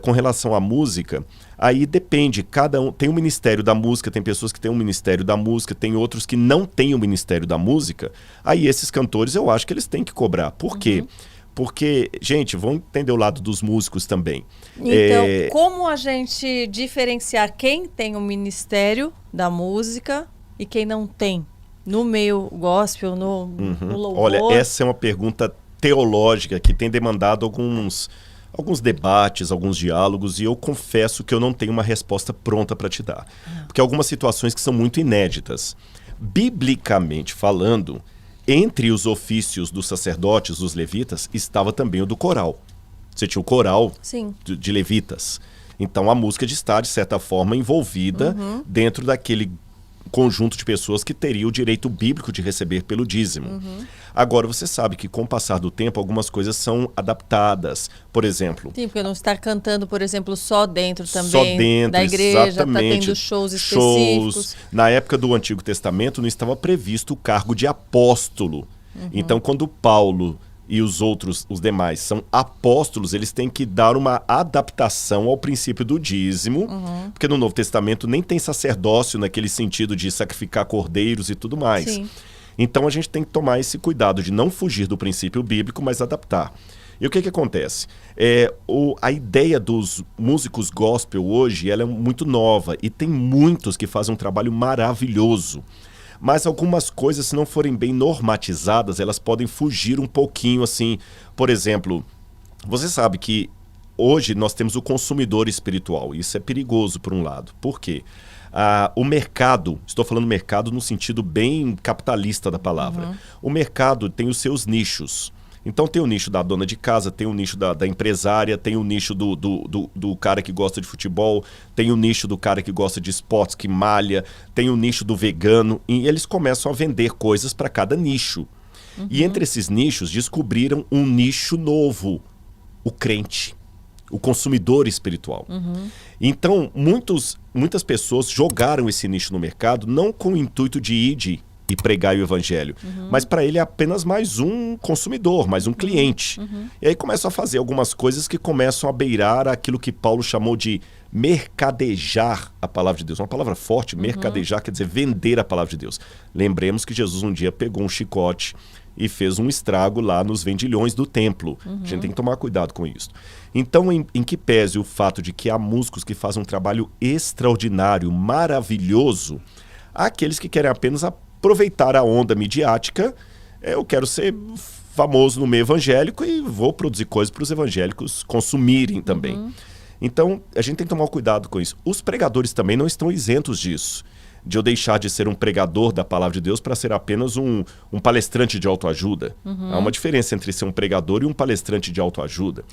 Com relação à música, aí depende, cada um tem um ministério da música, tem pessoas que têm um ministério da música, tem outros que não têm o ministério da música. Aí esses cantores eu acho que eles têm que cobrar. Por quê? Porque, gente, vão entender o lado dos músicos também. Então, como a gente diferenciar quem tem o ministério da música e quem não tem? No meio gospel, no louvor? Olha, essa é uma pergunta teológica que tem demandado alguns debates, alguns diálogos, e eu confesso que eu não tenho uma resposta pronta para te dar. Porque algumas situações que são muito inéditas. Biblicamente falando, entre os ofícios dos sacerdotes, dos levitas, estava também o do coral. Você tinha o coral de levitas. Então a música está, de certa forma, envolvida dentro daquele conjunto de pessoas que teria o direito bíblico de receber pelo dízimo. Agora, você sabe que com o passar do tempo, algumas coisas são adaptadas. Por exemplo... Sim, porque não está cantando, por exemplo, só dentro também só dentro, da igreja, está exatamente, tendo shows específicos. Na época do Antigo Testamento não estava previsto o cargo de apóstolo. Então, quando Paulo e os demais são apóstolos, eles têm que dar uma adaptação ao princípio do dízimo, porque no Novo Testamento nem tem sacerdócio naquele sentido de sacrificar cordeiros e tudo mais. Sim. Então a gente tem que tomar esse cuidado de não fugir do princípio bíblico, mas adaptar. E o que acontece? A ideia dos músicos gospel hoje ela é muito nova e tem muitos que fazem um trabalho maravilhoso. Mas algumas coisas, se não forem bem normatizadas, elas podem fugir um pouquinho, assim. Por exemplo, você sabe que hoje nós temos o consumidor espiritual. Isso é perigoso, por um lado. Por quê? O mercado, estou falando mercado no sentido bem capitalista da palavra. O mercado tem os seus nichos. Então tem o nicho da dona de casa, tem o nicho da empresária, tem o nicho do cara que gosta de futebol, tem o nicho do cara que gosta de esportes, que malha, tem o nicho do vegano, e eles começam a vender coisas para cada nicho. E entre esses nichos descobriram um nicho novo, o crente, o consumidor espiritual. Então muitas pessoas jogaram esse nicho no mercado não com o intuito de ir e pregar o evangelho, mas para ele é apenas mais um consumidor, mais um cliente. E aí começam a fazer algumas coisas que começam a beirar aquilo que Paulo chamou de mercadejar a palavra de Deus. Uma palavra forte, mercadejar quer dizer vender a palavra de Deus. Lembremos que Jesus um dia pegou um chicote e fez um estrago lá nos vendilhões do templo. A gente tem que tomar cuidado com isso. Então, em que pese o fato de que há músicos que fazem um trabalho extraordinário, maravilhoso, há aqueles que querem apenas aproveitar a onda midiática. Eu quero ser famoso no meio evangélico e vou produzir coisas para os evangélicos consumirem também. Então, a gente tem que tomar cuidado com isso. Os pregadores também não estão isentos disso, de eu deixar de ser um pregador da palavra de Deus para ser apenas um palestrante de autoajuda. Há uma diferença entre ser um pregador e um palestrante de autoajuda.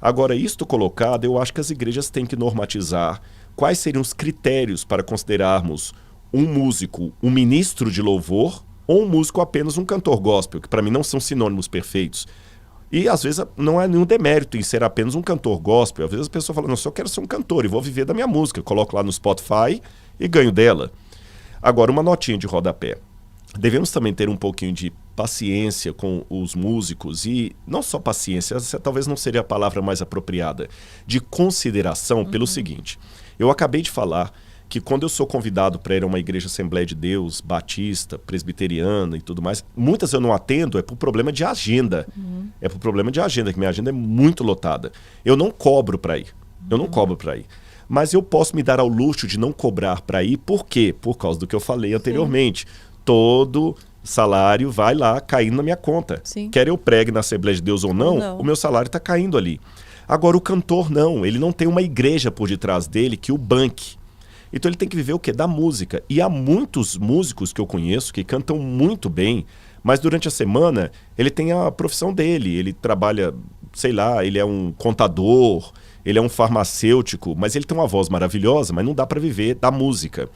Agora, isto colocado, eu acho que as igrejas têm que normatizar quais seriam os critérios para considerarmos um músico, um ministro de louvor, ou um músico apenas um cantor gospel, que para mim não são sinônimos perfeitos. E às vezes não há nenhum demérito em ser apenas um cantor gospel. Às vezes a pessoa fala, não, eu quero ser um cantor e vou viver da minha música. Eu coloco lá no Spotify e ganho dela. Agora, uma notinha de rodapé. Devemos também ter um pouquinho de paciência com os músicos e não só paciência, essa talvez não seria a palavra mais apropriada, de consideração pelo seguinte. Eu acabei de falar que quando eu sou convidado para ir a uma igreja Assembleia de Deus, batista, presbiteriana e tudo mais, muitas eu não atendo, é por problema de agenda. É por problema de agenda, que minha agenda é muito lotada. Eu não cobro para ir. Eu não cobro para ir. Mas eu posso me dar ao luxo de não cobrar para ir. Por quê? Por causa do que eu falei anteriormente. Todo salário vai lá caindo na minha conta. Quer eu pregue na Assembleia de Deus ou não, o meu salário está caindo ali. Agora, o cantor não. Ele não tem uma igreja por detrás dele que o banque. Então ele tem que viver o quê? Da música. E há muitos músicos que eu conheço que cantam muito bem, mas durante a semana ele tem a profissão dele. Ele trabalha, sei lá, ele é um contador, ele é um farmacêutico, mas ele tem uma voz maravilhosa, mas não dá para viver da música.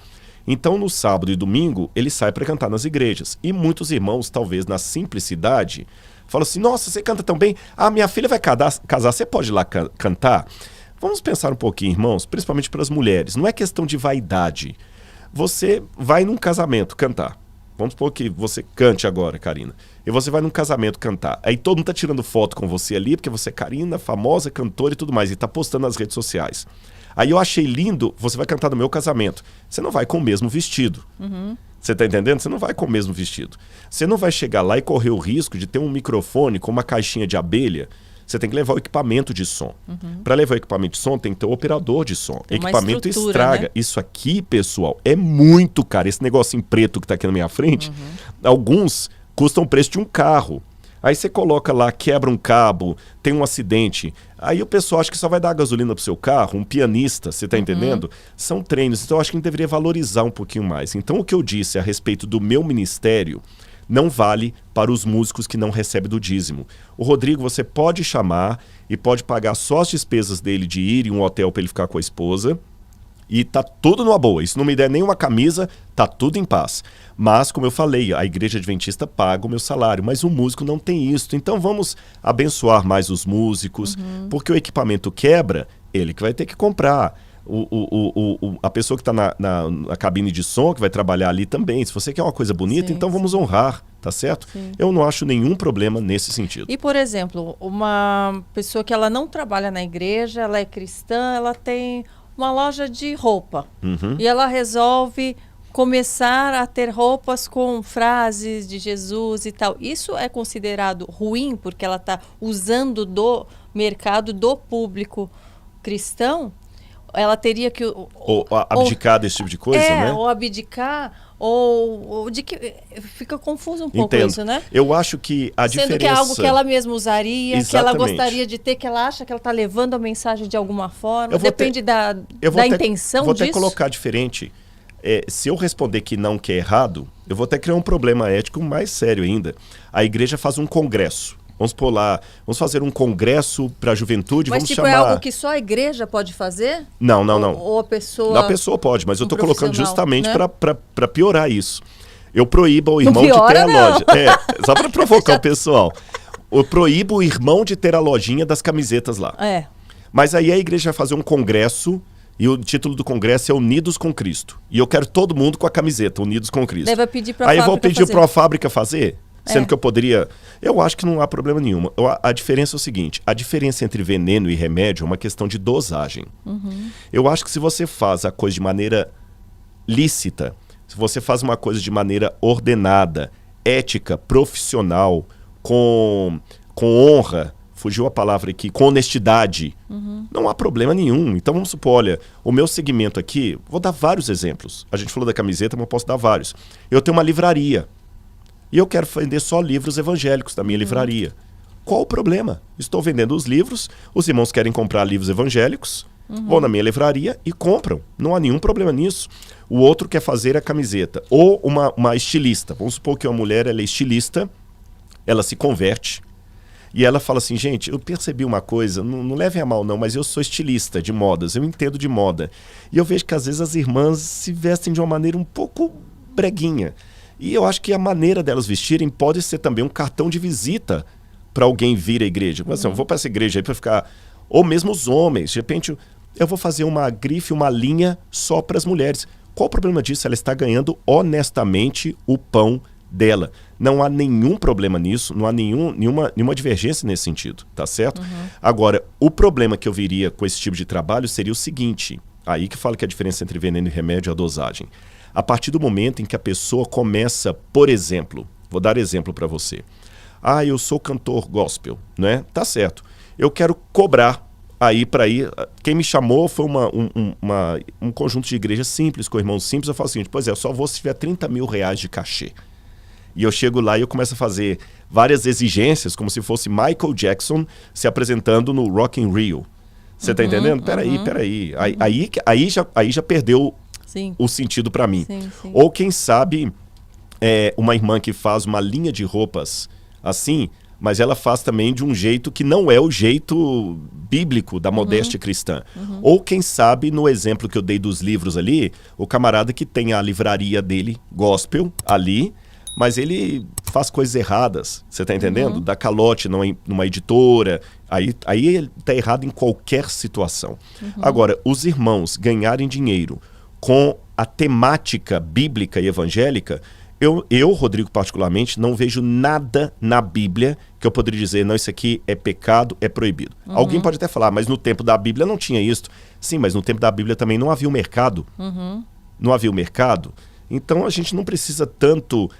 Então no sábado e domingo ele sai para cantar nas igrejas. E muitos irmãos, talvez na simplicidade, falam assim, nossa, você canta tão bem, minha filha vai casar, você pode ir lá cantar? Vamos pensar um pouquinho, irmãos, principalmente para as mulheres. Não é questão de vaidade. Você vai num casamento cantar. Vamos supor que você cante agora, Karina. E você vai num casamento cantar. Aí todo mundo tá tirando foto com você ali, porque você é Karina, famosa, cantora e tudo mais. E tá postando nas redes sociais. Aí eu achei lindo, você vai cantar no meu casamento. Você não vai com o mesmo vestido. Você tá entendendo? Você não vai com o mesmo vestido. Você não vai chegar lá e correr o risco de ter um microfone com uma caixinha de abelha. Você tem que levar o equipamento de som. Para levar o equipamento de som, tem que ter o operador de som. Tem uma equipamento estraga. né? Isso aqui, pessoal, é muito caro. Esse negocinho preto que tá aqui na minha frente, alguns custam o preço de um carro. Aí você coloca lá, quebra um cabo, tem um acidente. Aí o pessoal acha que só vai dar gasolina pro seu carro, um pianista, você tá entendendo? São treinos, então eu acho que a gente deveria valorizar um pouquinho mais. Então o que eu disse a respeito do meu ministério não vale para os músicos que não recebem do dízimo. O Rodrigo você pode chamar e pode pagar só as despesas dele de ir em um hotel para ele ficar com a esposa. E tá tudo numa boa. E se não me der nenhuma camisa, tá tudo em paz. Mas, como eu falei, a igreja adventista paga o meu salário, mas o músico não tem isso. Então vamos abençoar mais os músicos, porque o equipamento quebra, ele que vai ter que comprar. A pessoa que está na cabine de som, que vai trabalhar ali também. Se você quer uma coisa bonita, então vamos honrar, tá certo? Eu não acho nenhum problema nesse sentido. E, por exemplo, uma pessoa que ela não trabalha na igreja, ela é cristã, ela tem uma loja de roupa. E ela resolve começar a ter roupas com frases de Jesus e tal. Isso é considerado ruim porque ela está usando do mercado do público cristão? Ela teria que... Ou abdicar desse tipo de coisa, né? Ou abdicar, ou de que... Fica confuso um pouco Entendo. isso, né? Eu acho que a diferença... Sendo que é algo que ela mesma usaria, Exatamente. que ela gostaria de ter, que ela acha que ela está levando a mensagem de alguma forma. Depende da intenção disso. Vou até colocar diferente. Se eu responder que não, que é errado, eu vou até criar um problema ético mais sério ainda. A igreja faz um congresso. Vamos pôr lá, vamos fazer um congresso para a juventude, mas vamos tipo, chamar... é algo que só a igreja pode fazer? Não. Ou a pessoa... A pessoa pode, mas eu estou colocando justamente, né? para piorar isso. Eu proíbo o irmão piora, de ter a não. loja. Só para provocar o pessoal. Eu proíbo o irmão de ter a lojinha das camisetas lá. Mas aí a igreja vai fazer um congresso, e o título do congresso é Unidos com Cristo. E eu quero todo mundo com a camiseta, Unidos com Cristo. Deve pedir para a Aí fábrica eu vou pedir para a fazer. fábrica fazer? Sendo que eu poderia... Eu acho que não há problema nenhum. A diferença é o seguinte, a diferença entre veneno e remédio é uma questão de dosagem. Eu acho que se você faz a coisa de maneira lícita, se você faz uma coisa de maneira ordenada, ética, profissional, com honra, fugiu a palavra aqui, com honestidade, não há problema nenhum. Então vamos supor, olha, o meu segmento aqui, vou dar vários exemplos. A gente falou da camiseta, mas eu posso dar vários. Eu tenho uma livraria. E eu quero vender só livros evangélicos da minha livraria. Qual o problema? Estou vendendo os livros, os irmãos querem comprar livros evangélicos, vão na minha livraria e compram. Não há nenhum problema nisso. O outro quer fazer a camiseta. Ou uma estilista. Vamos supor que uma mulher ela é estilista, ela se converte e ela fala assim, gente, eu percebi uma coisa, não levem a mal não, mas eu sou estilista de modas, eu entendo de moda. E eu vejo que às vezes as irmãs se vestem de uma maneira um pouco breguinha. E eu acho que a maneira delas vestirem pode ser também um cartão de visita para alguém vir à igreja. Mas assim, eu vou para essa igreja aí para ficar... Ou mesmo os homens. De repente, eu vou fazer uma grife, uma linha só para as mulheres. Qual o problema disso? Ela está ganhando honestamente o pão dela. Não há nenhum problema nisso, não há nenhuma divergência nesse sentido, tá certo? Agora, o problema que eu viria com esse tipo de trabalho seria o seguinte. Aí que fala que a diferença entre veneno e remédio é a dosagem. A partir do momento em que a pessoa começa, por exemplo, vou dar exemplo para você. Eu sou cantor gospel, né? Tá certo. Eu quero cobrar aí para ir. Quem me chamou foi um conjunto de igrejas simples, com irmãos simples. Eu falo o seguinte, pois é, eu só vou se tiver 30 mil reais de cachê. E eu chego lá e eu começo a fazer várias exigências, como se fosse Michael Jackson se apresentando no Rock in Rio. Você tá entendendo? Peraí. Aí já perdeu... Sim. O sentido para mim. Sim. Ou quem sabe uma irmã que faz uma linha de roupas assim, mas ela faz também de um jeito que não é o jeito bíblico da modéstia cristã. Ou quem sabe, no exemplo que eu dei dos livros ali, o camarada que tem a livraria dele, gospel, ali, mas ele faz coisas erradas, você tá entendendo? Dá calote numa editora, aí ele tá errado em qualquer situação. Agora, os irmãos ganharem dinheiro com a temática bíblica e evangélica, Eu, Rodrigo, particularmente, não vejo nada na Bíblia que eu poderia dizer, não, isso aqui é pecado, é proibido. Alguém pode até falar, mas no tempo da Bíblia não tinha isso. Sim, mas no tempo da Bíblia também não havia o mercado. Não havia o mercado. Então a gente não precisa tanto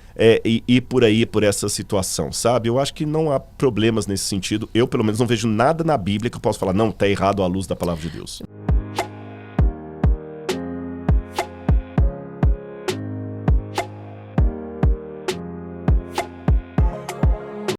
ir por aí, por essa situação, sabe? Eu acho que não há problemas nesse sentido. Eu, pelo menos, não vejo nada na Bíblia que eu possa falar, não, está errado à luz da palavra de Deus.